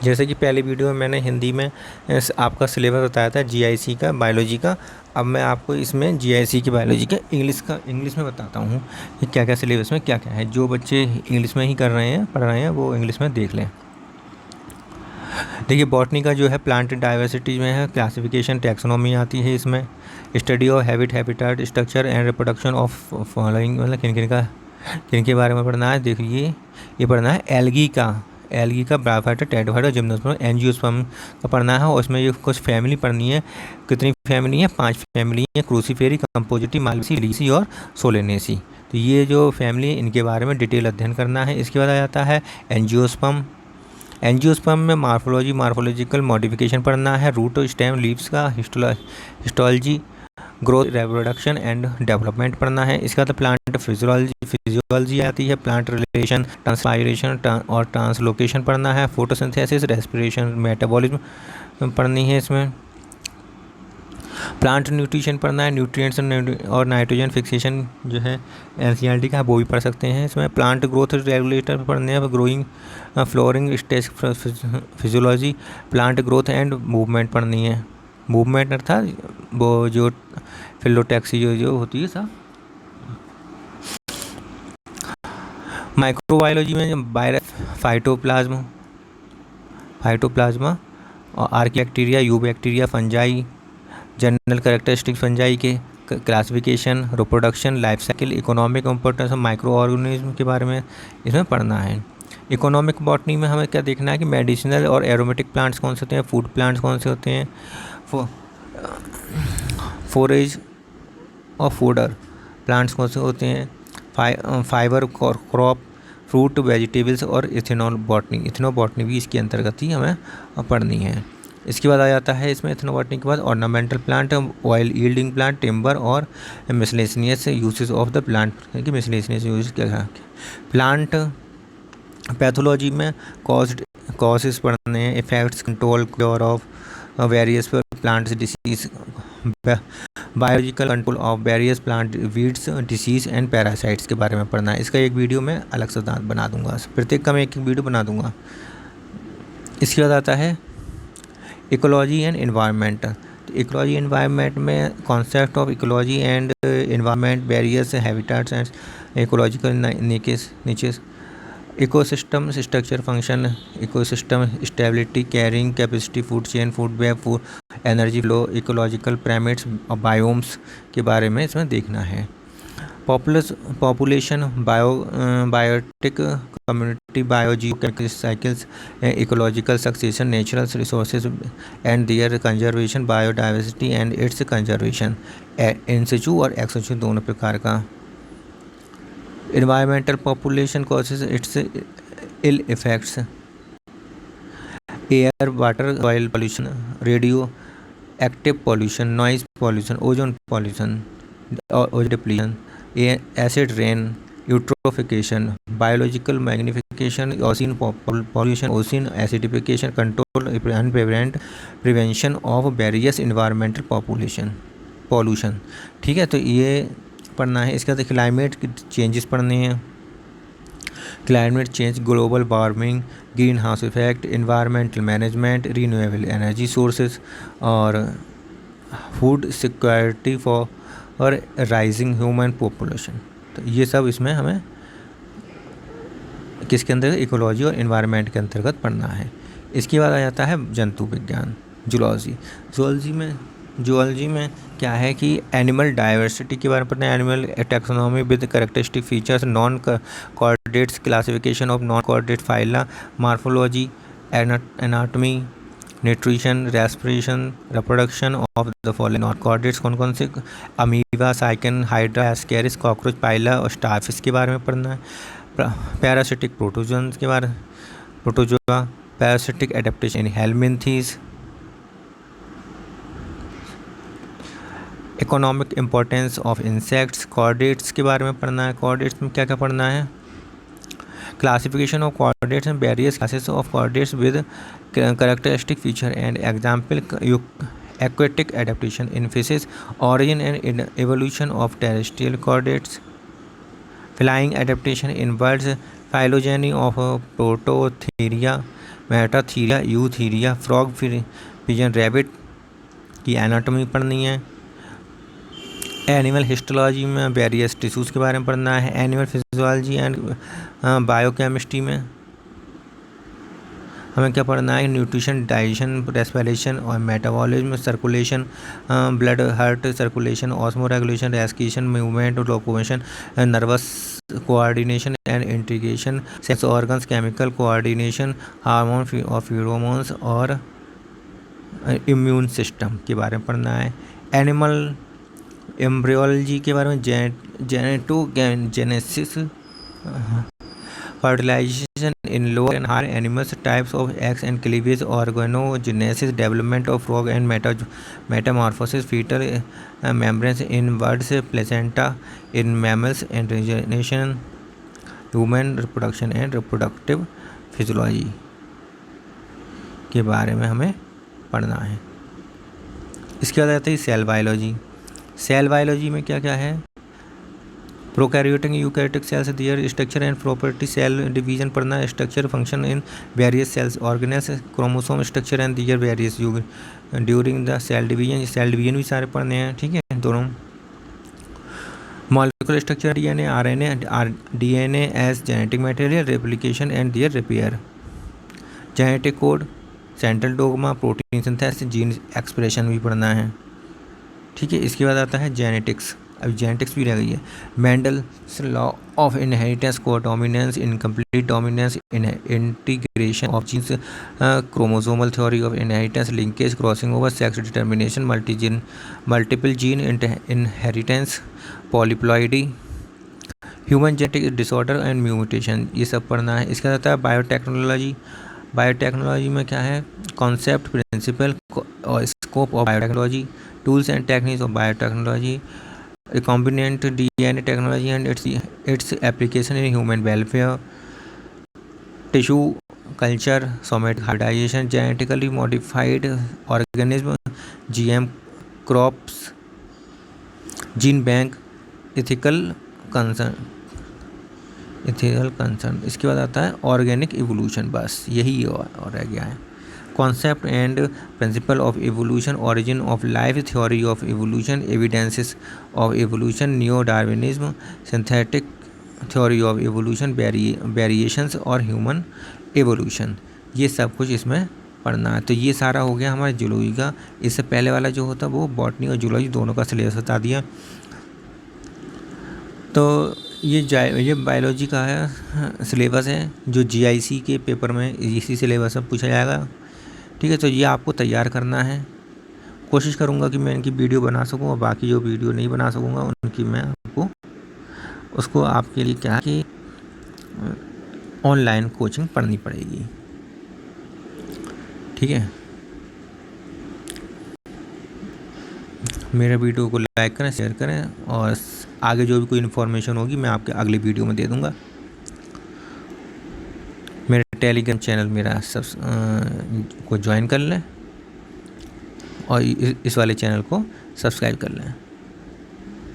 जैसे कि पहले वीडियो में मैंने हिंदी में आपका सिलेबस बताया था जीआईसी का बायोलॉजी का। अब मैं आपको इसमें जीआईसी की बायोलॉजी का इंग्लिश में बताता हूँ कि क्या क्या सिलेबस में क्या क्या है। जो बच्चे इंग्लिश में ही पढ़ रहे हैं वो इंग्लिश में देख लें। देखिए, बॉटनी का जो है प्लांट डाइवर्सिटी में है, क्लासिफिकेशन टैक्सोनॉमी आती है इसमें, study of habitat structure and reproduction of following, मतलब किन के बारे में पढ़ना है। देखिए, ये पढ़ना है एल्गी का ब्रायोफाइटा, टेरिडोफाइटा, जिम्नोस्पर्म, एंजियोस्पर्म का पढ़ना है। और उसमें ये कुछ फैमिली पढ़नी है। कितनी फैमिली है? 5 फैमिली है, क्रूसीफेरी, कंपोजिटी, मालवेसी, लिसी और सोलेनेसी। तो ये जो फैमिली है इनके बारे में डिटेल अध्ययन करना है। इसके बाद आ जाता है एंजियोस्पर्म में मार्फोलॉजिकल मॉडिफिकेशन पढ़ना है। रूट स्टेम लीव्स का histology, growth, reproduction and development पढ़ना है। इसका तो प्लांट फिजियोलॉजी आती है। प्लांट रिलेशन, ट्रांसपायरेशन और ट्रांसलोकेशन पढ़ना है। फोटोसिंथेसिस, रेस्पिरेशन, मेटाबॉलिज्म पढ़नी है। इसमें प्लांट न्यूट्रिशन पढ़ना है। न्यूट्रिएंट्स और नाइट्रोजन फिक्सेशन जो है एनसीईआरटी का, वो भी पढ़ सकते हैं। इसमें प्लांट ग्रोथ रेगुलेटर पढ़ने हैं। Growing flooring stage physiology, plant growth and movement पढ़नी है। मूवमेंट अर्थात वो जो फिलोटैक्सी जो होती है सब। माइक्रोबायोलॉजी में फाइटोप्लाज्मा और archaebacteria, eubacteria, fungi, general characteristic fungi के classification, reproduction, life cycle, economic importance of micro organism के बारे में इसमें पढ़ना है। इकोनॉमिक बॉटनी में हमें क्या देखना है कि मेडिसिनल और एरोमेटिक प्लांट्स कौन से होते हैं, फूड प्लांट्स कौन से होते हैं, फोरेज और फूडर प्लांट्स कौन से होते हैं, फाइबर क्रॉप, फ्रूट, वेजिटेबल्स और इथेनोबॉटनी भी इसके अंतर्गत ही हमें पढ़नी है। इसके बाद आ जाता है इसमें इथेनोबॉटनी के बाद ornamental plant, oil yielding plant, timber और miscellaneous uses of the plant. Miscellaneous use क्या है? प्लांट पैथोलॉजी में कॉजेस पढ़ने हैं, effects, control, cure of various plants disease, biological control of various plant weeds disease and parasites के बारे में पढ़ना है। इसका एक वीडियो मैं अलग से बना दूंगा, प्रत्येक का मैं एक वीडियो बना दूंगा। इसके बाद आता है इकोलॉजी एंड एनवायरनमेंट। तो इकोलॉजी एनवायरनमेंट में concept of ecology and environment, various habitats and ecological niches, ecosystem structure function, ecosystem stability, carrying capacity, food chain, food web, food energy flow, ecological parameters और biomes के बारे में इसमें देखना है। Population, biotic community, biogeochemical cycles, ecological succession, natural resources and their conservation, biodiversity and its conservation, in situ और ex सिचु दोनों प्रकार का। Environmental population causes its ill effects, air, water, soil pollution, radioactive pollution, noise pollution, ozone pollution, ozone depletion, acid rain, eutrophication, biological magnification, ocean pollution, ocean acidification, control and prevention of various environmental pollution। ठीक है, तो ये पढ़ना है। इसके बाद climate changes पढ़ने हैं। Climate change, global warming, green house effect, environmental management, renewable energy sources और फूड सिक्योरिटी और राइजिंग ह्यूमन पॉपुलेशन। तो ये सब इसमें हमें किसके अंतर्गत? इकोलॉजी और इन्वायरमेंट के अंतर्गत पढ़ना है। इसके बाद आ जाता है जंतु विज्ञान, जूलॉजी में क्या है कि एनिमल डाइवर्सिटी के बारे में पढ़ना है। Animal taxonomy with characteristic features, non chordates, classification of non chordate phyla, morphology, anatomy, nutrition, respiration, reproduction of the following non chordates कौन कौन से? अमीबा, साइकन, हाइड्रा, एस्केरिस, कॉकरोच, पाइला और स्टारफिश के बारे में पढ़ना है। Parasitic protozoa, parasitic adaptation in helminths. Economic importance of insects, chordates के बारे में पढ़ना है। कॉर्डेट्स में क्या क्या पढ़ना है? Classification of chordates and various classes of chordates with characteristic feature and example, aquatic adaptation in fishes, origin and evolution of terrestrial chordates, flying adaptation in birds, phylogeny of Prototheria, Metatheria, Eutheria, frog, pigeon, rabbit की anatomy पढ़नी है। Animal histology में various tissues के बारे में पढ़ना है। Animal physiology and biochemistry में हमें क्या पढ़ना है, न्यूट्रिशन, डाइजेशन, रेस्पिरेशन और metabolism, circulation, blood, heart circulation, osmoregulation, excretion, movement, locomotion, nervous coordination and integration, sex organs, chemical coordination, hormone और फिरोमोन्स और इम्यून सिस्टम के बारे में पढ़ना है। एनिमल एम्ब्रियोलॉजी के बारे में जेनेटोजेनेसिस, fertilization in lower and higher animals, types of eggs and cleavage, organogenesis, development of frog and metamorphosis, fetal membranes in birds, placenta in mammals, and regeneration, human reproduction and reproductive physiology के बारे में हमें पढ़ना है। इसके बाद आती है सेल बायोलॉजी। सेल बायोलॉजी में क्या क्या है, prokaryotic eukaryotic cells, their structure and property, cell division पढ़ना है, structure function in various cells organelles, chromosome structure and their various during the cell division भी सारे पढ़ने हैं, ठीक है दोनों। Molecular structure, DNA, RNA, DNA as genetic material, replication and their repair, genetic code, central dogma, protein synthesis, gene expression भी पढ़ना है, ठीक है। इसके बाद आता है जेनेटिक्स, अभी जेनेटिक्स भी रह गई है। Mendel's law of inheritance, codominance, incomplete dominance, integration of genes, chromosomal theory of inheritance, linkage, crossing over, sex determination, multiple gene inheritance, polyploidy, human genetic disorder and mutation, ये सब पढ़ना है। इसके बाद आता है बायोटेक्नोलॉजी। बायोटेक्नोलॉजी में क्या है, कॉन्सेप्ट, प्रिंसिपल और scope of biotechnology, tools and techniques of biotechnology, recombinant DNA technology and its application in human welfare, tissue culture, somatic hybridization, genetically modified organism, GM crops, gene bank, ethical concern। इसके बाद आता है organic evolution, बस यही और रह गया है। Concept and principle of evolution, origin of life, theory of evolution, evidences of evolution, neo Darwinism, synthetic theory of evolution, variations और ह्यूमन एवोल्यूशन, ये सब कुछ इसमें पढ़ना है। तो ये सारा हो गया हमारे जूलॉजी का। इससे पहले वाला जो होता वो बॉटनी और जूलॉजी दोनों का सिलेबस बता दिया। तो ये बायोलॉजी का है सिलेबस है, जो जीआईसी के पेपर में इसी सिलेबस में पूछा जाएगा, ठीक है। तो ये आपको तैयार करना है। कोशिश करूँगा कि मैं इनकी वीडियो बना सकूँ, और बाकी जो वीडियो नहीं बना सकूँगा उनकी मैं आपको उसको आपके लिए क्या कि ऑनलाइन कोचिंग पढ़नी पड़ेगी, ठीक है। मेरे वीडियो को लाइक करें, शेयर करें, और आगे जो भी कोई इन्फॉर्मेशन होगी मैं आपके अगली वीडियो में दे दूँगा। मेरे टेलीग्राम चैनल मेरा को ज्वाइन कर लें और इस वाले चैनल को सब्सक्राइब कर लें।